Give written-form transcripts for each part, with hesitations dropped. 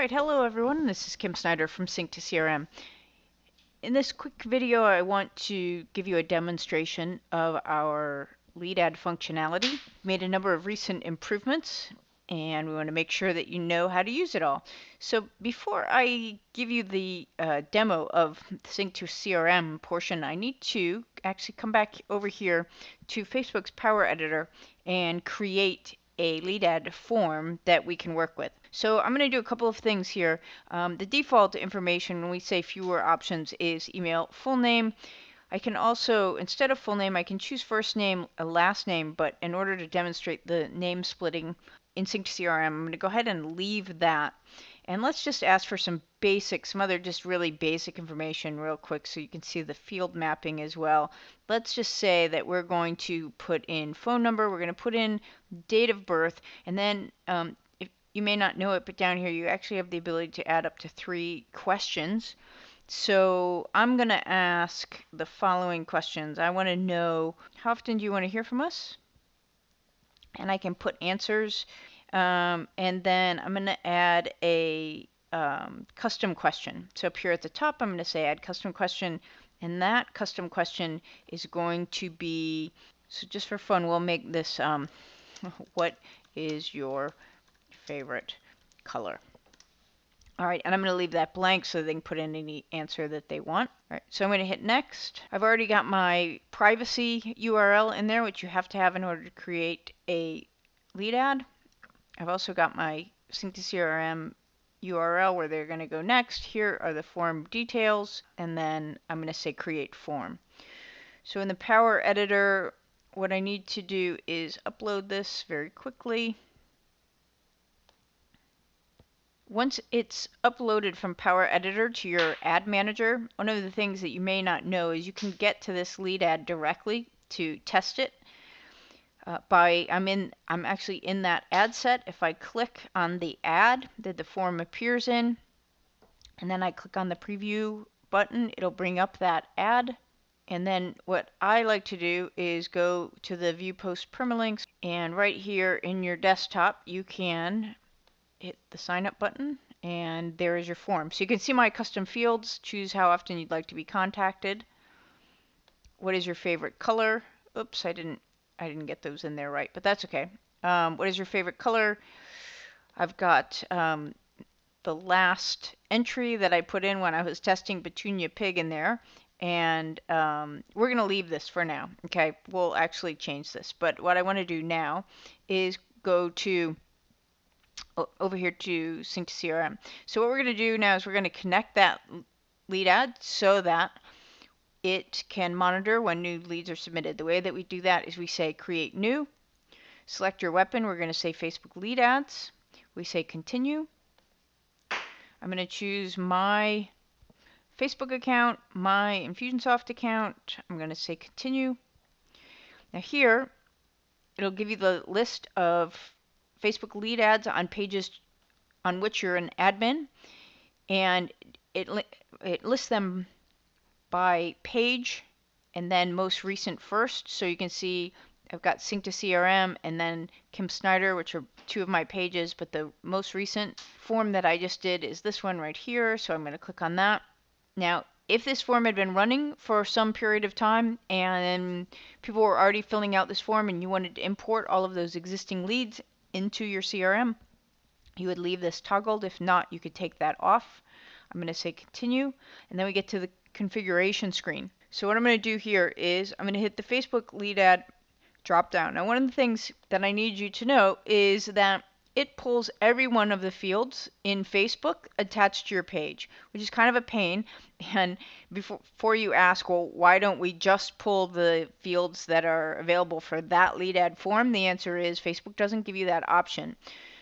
Alright, hello everyone, this is Kim Snyder from Sync2CRM. In this quick video I want to give you a demonstration of our lead ad functionality. We made a number of recent improvements and we want to make sure that you know how to use it all. So before I give you the demo of the Sync2CRM portion, I need to actually come back over here to Facebook's Power Editor and create a lead ad form that we can work with. So I'm going to do a couple of things here. The default information when we say fewer options is email, full name. I can also, instead of full name, I can choose first name, a last name, but in order to demonstrate the name splitting in Sync2CRM, I'm going to go ahead and leave that. And let's just ask for some other just really basic information real quick so you can see the field mapping as well. Let's just say that we're going to put in phone number, we're going to put in date of birth, and then if you may not know it, but down here you actually have the ability to add up to 3 questions. So I'm going to ask the following questions. I want to know, how often do you want to hear from us? And I can put answers. And then I'm going to add a custom question. So up here at the top, I'm going to say add custom question. And that custom question is going to be, so just for fun, we'll make this, what is your favorite color? All right, and I'm going to leave that blank so they can put in any answer that they want. All right, so I'm going to hit next. I've already got my privacy URL in there, which you have to have in order to create a lead ad. I've also got my Sync2CRM URL where they're going to go next. Here are the form details, and then I'm going to say create form. So in the Power Editor, what I need to do is upload this very quickly. Once it's uploaded from Power Editor to your ad manager, one of the things that you may not know is you can get to this lead ad directly to test it. I'm actually in that ad set. If I click on the ad that the form appears in, and then I click on the preview button, it'll bring up that ad. And then what I like to do is go to the view post permalinks, and right here in your desktop you can hit the sign up button and there is your form. So you can see my custom fields, choose how often you'd like to be contacted. What is your favorite color? Oops, I didn't get those in there right, but that's okay. What is your favorite color? I've got the last entry that I put in when I was testing Petunia Pig in there, and we're going to leave this for now. Okay, we'll actually change this, but what I want to do now is go to over here to Sync2CRM. So what we're going to do now is we're going to connect that lead ad so that it can monitor when new leads are submitted. The way that we do that is we say create new, select your weapon, we're going to say Facebook lead ads, we say continue. I'm going to choose my Facebook account, my Infusionsoft account, I'm going to say continue. Now here it'll give you the list of Facebook lead ads on pages on which you're an admin, and it lists them by page and then most recent first. So you can see I've got Sync2CRM and then Kim Snyder, which are 2 of my pages, but the most recent form that I just did is this one right here, so I'm going to click on that. Now if this form had been running for some period of time and people were already filling out this form and you wanted to import all of those existing leads into your CRM, you would leave this toggled. If not, you could take that off. I'm going to say continue, and then we get to the configuration screen. So what I'm going to do here is I'm going to hit the Facebook lead ad drop down. Now one of the things that I need you to know is that it pulls every one of the fields in Facebook attached to your page, which is kind of a pain. And before you ask, well, why don't we just pull the fields that are available for that lead ad form? The answer is Facebook doesn't give you that option.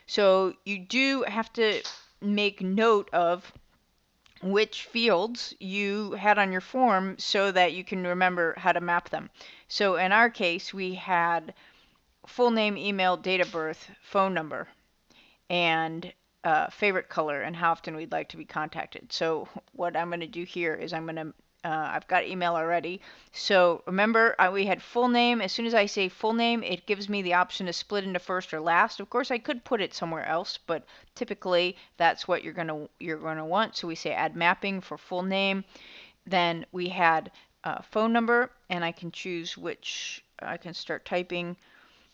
So you do have to make note of which fields you had on your form so that you can remember how to map them. So in our case, we had full name, email, date of birth, phone number, and favorite color and how often we'd like to be contacted. So what I'm going to do here is I'm going I've got email already. So remember, we had full name. As soon as I say full name, it gives me the option to split into first or last. Of course, I could put it somewhere else, but typically that's what you're gonna want. So we say add mapping for full name. Then we had phone number, and I can choose which. I can start typing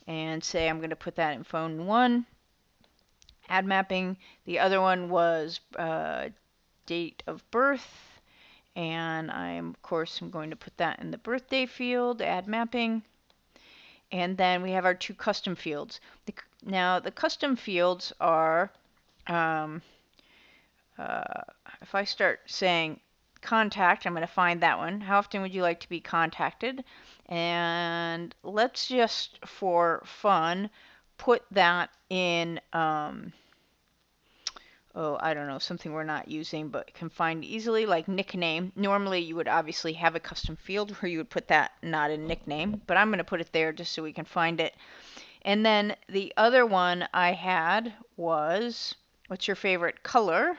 and say I'm going to put that in phone 1. Add mapping. The other one was date of birth, and of course I'm going to put that in the birthday field, add mapping. And then we have our 2 custom fields. Now the custom fields are, if I start saying contact, I'm going to find that one. How often would you like to be contacted? And let's just, for fun, put that in, I don't know, something we're not using but can find easily, like nickname. Normally you would obviously have a custom field where you would put that not in nickname, but I'm going to put it there just so we can find it. And then the other one I had was, what's your favorite color?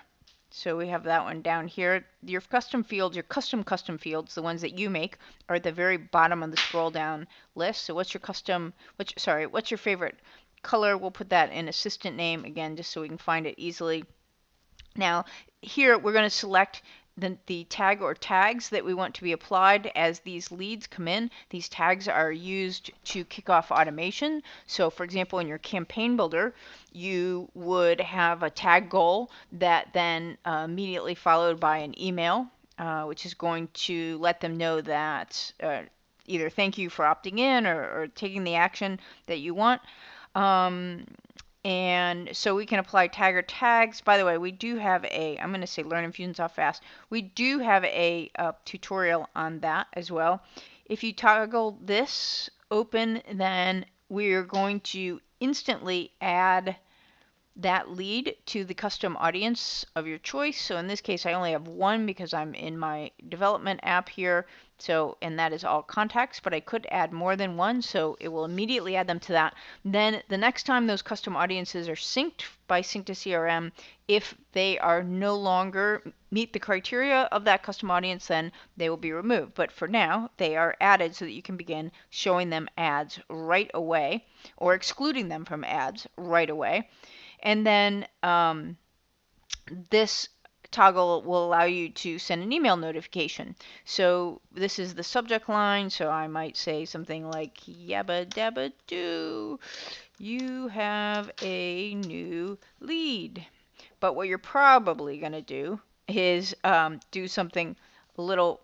So we have that one down here. Your custom fields, your custom fields, the ones that you make, are at the very bottom of the scroll down list. So what's your favorite color? We'll put that in assistant name again, just so we can find it easily. Now, here we're going to select the tag or tags that we want to be applied as these leads come in. These tags are used to kick off automation. So, for example, in your campaign builder, you would have a tag goal that then immediately followed by an email, which is going to let them know that either thank you for opting in or taking the action that you want. And so we can apply tagger tags. By the way, we do have I'm going to say Learn Infusionsoft Fast. We do have a tutorial on that as well. If you toggle this open, then we're going to instantly add that lead to the custom audience of your choice. So in this case, I only have one because I'm in my development app here. So, and that is all contacts, but I could add more than one, so it will immediately add them to that. Then the next time those custom audiences are synced by Sync2CRM, if they are no longer meet the criteria of that custom audience, then they will be removed. But for now, they are added so that you can begin showing them ads right away or excluding them from ads right away. And then this toggle will allow you to send an email notification. So this is the subject line, so I might say something like, yabba dabba doo, you have a new lead. But what you're probably going to do is do something a little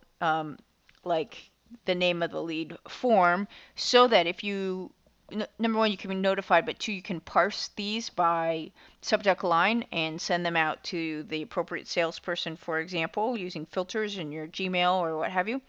like the name of the lead form, so that if you number one, you can be notified, but 2, you can parse these by subject line and send them out to the appropriate salesperson, for example, using filters in your Gmail or what have you,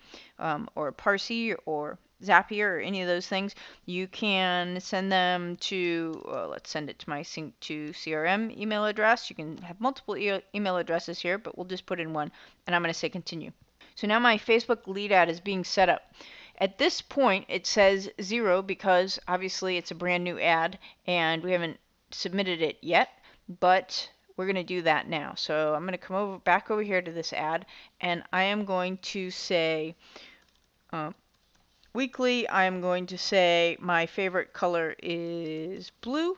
or Parse or Zapier or any of those things. You can send them to, let's send it to my Sync2CRM email address. You can have multiple email addresses here, but we'll just put in one, and I'm going to say continue. So now my Facebook lead ad is being set up. At this point, it says 0 because obviously it's a brand new ad and we haven't submitted it yet, but we're going to do that now. So I'm going to come back over here to this ad, and I am going to say weekly. I'm going to say my favorite color is blue,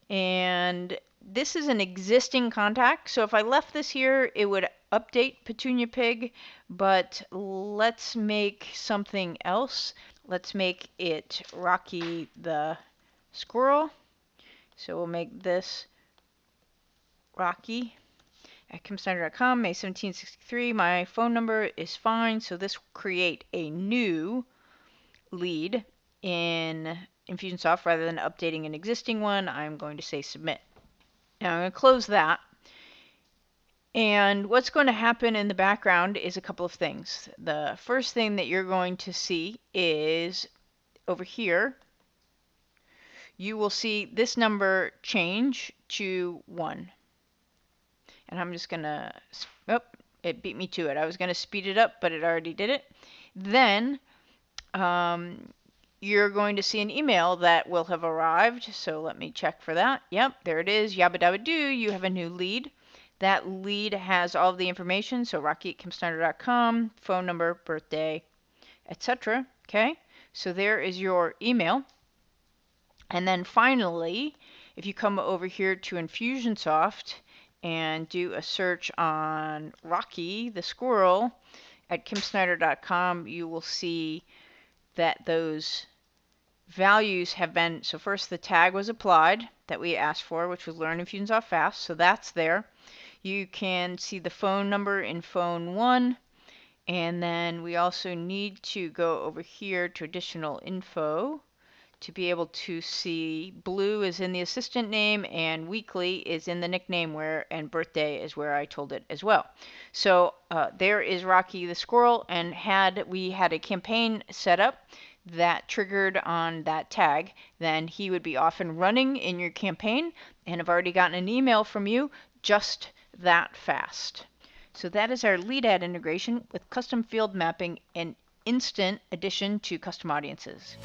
and this is an existing contact. So if I left this here, it would update Petunia Pig, but let's make something else. Let's make it Rocky the Squirrel. So we'll make this Rocky at kimsnyder.com, May 1763. My phone number is fine, so this will create a new lead in Infusionsoft rather than updating an existing one. I'm going to say submit. Now I'm going to close that. And what's going to happen in the background is a couple of things. The first thing that you're going to see is over here, you will see this number change to 1. And I'm just going to, it beat me to it. I was going to speed it up, but it already did it. Then you're going to see an email that will have arrived. So let me check for that. Yep, there it is. Yabba dabba doo, you have a new lead. That lead has all of the information, so rocky@kimsnyder.com, phone number, birthday, etc. Okay, so there is your email. And then finally, if you come over here to Infusionsoft and do a search on Rocky the squirrel at kimsnyder.com, you will see that those values have been, so first the tag was applied that we asked for, which was learn Infusionsoft fast, so that's there. You can see the phone number in phone 1, and then we also need to go over here to additional info to be able to see blue is in the assistant name and weekly is in the nickname and birthday is where I told it as well. So there is Rocky the squirrel, and we had a campaign set up that triggered on that tag, then he would be off and running in your campaign, and I've already gotten an email from you just that fast. So that is our lead ad integration with custom field mapping and instant addition to custom audiences.